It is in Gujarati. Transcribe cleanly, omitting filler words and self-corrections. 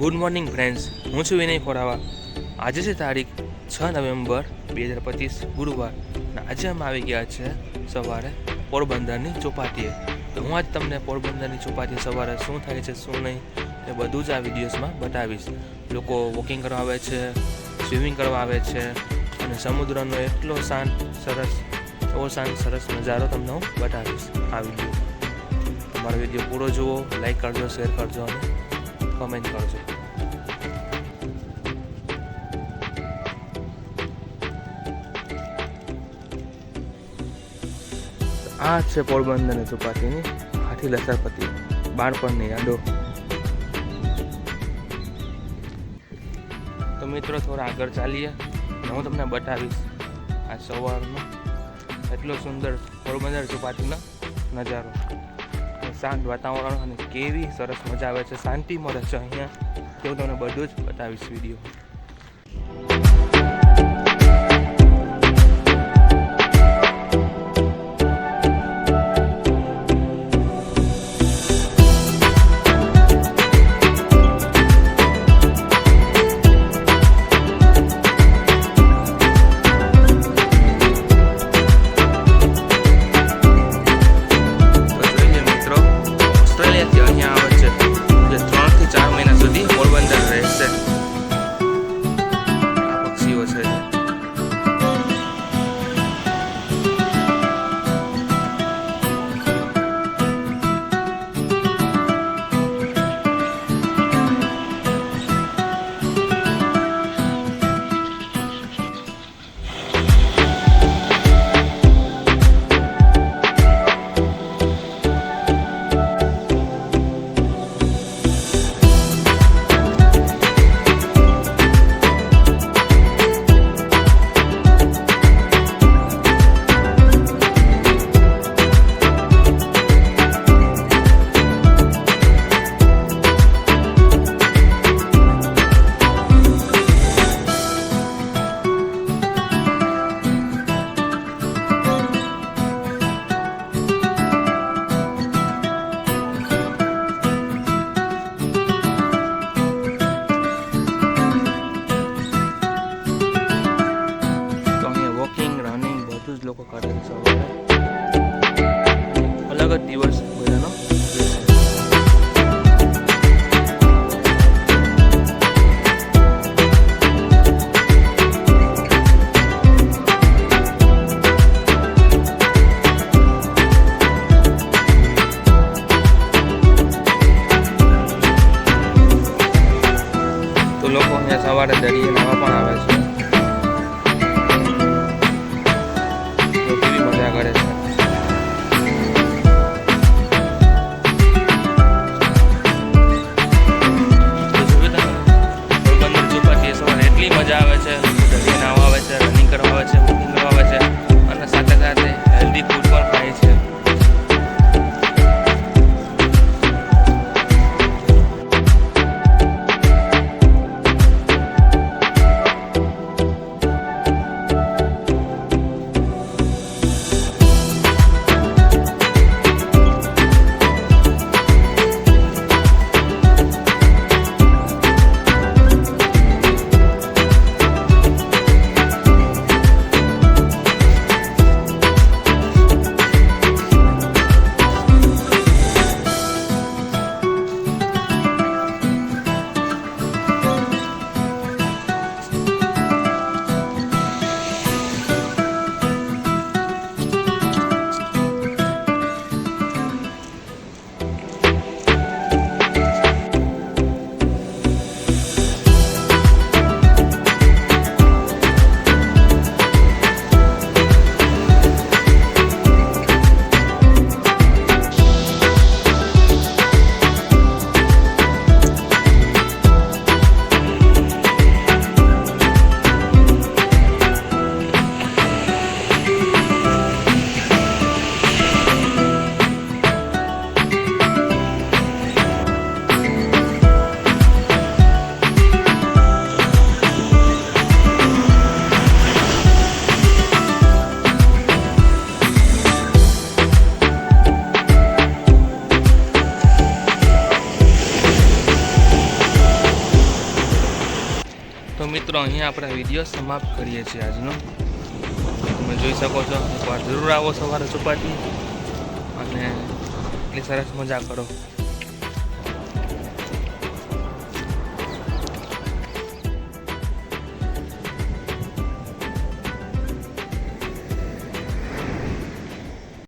ગુડ મોર્નિંગ ફ્રેન્ડ્સ, હું છું વિનય ખોરાવા. આજે છે તારીખ 6 નવેમ્બર 2025 ગુરુવાર અને આજે અમે આવી ગયા છે સવારે પોરબંદરની ચોપાટીએ. તો હું આજ તમને પોરબંદરની ચોપાટીએ સવારે શું થાય છે શું નહીં એ બધું જ આ વિડીયોઝમાં બતાવીશ. લોકો વોકિંગ કરવા આવે છે, સ્વિમિંગ કરવા આવે છે અને સમુદ્રનો એટલો સરસ નજારો તમને હું બતાવીશ આ વિડીયો. તમારો વિડીયો પૂરો જુઓ, લાઈક કરજો, શેર કરજો અને કમેન્ટ કરજો. આ છે પોરબંદરની ચોપાટીની હાથી લસરપતિ બાળપણની યાદો. તો મિત્રો થોડા આગળ ચાલીએ અને હું તમને બતાવીશ આ સવારનો એટલો સુંદર પોરબંદર ચોપાટીનો નજારો. શાંત વાતાવરણ અને કેવી સરસ મજા આવે છે, શાંતિ મળે છે અહીંયા. તો તમને બધું જ બતાવીશ વિડીયો. લોકો કરે છે સવારે, અલગ જ દિવસ બધાનો. તો લોકો અહીંયા સવારે દરિયે નાહવા પણ આવે છે. કરે છે. પોરબંદર ચોપાટીએ સવારે એટલી મજા આવે છે, દરિયે નાહવા આવે છે, રનિંગ કરવા આવે છે, વોકિંગ કરવા આવે છે અને સાથે સાથે હેલ્ધી ફૂડ પણ ખાય છે. મિત્રો અહીંયા આપણે વિડીયો સમાપ્ત કરીએ છીએ આજનો. તમે જોઈ શકો છો, એકવાર જરૂર આવો સવારે ચોપાટી અને એટલી સરસ મજા કરો.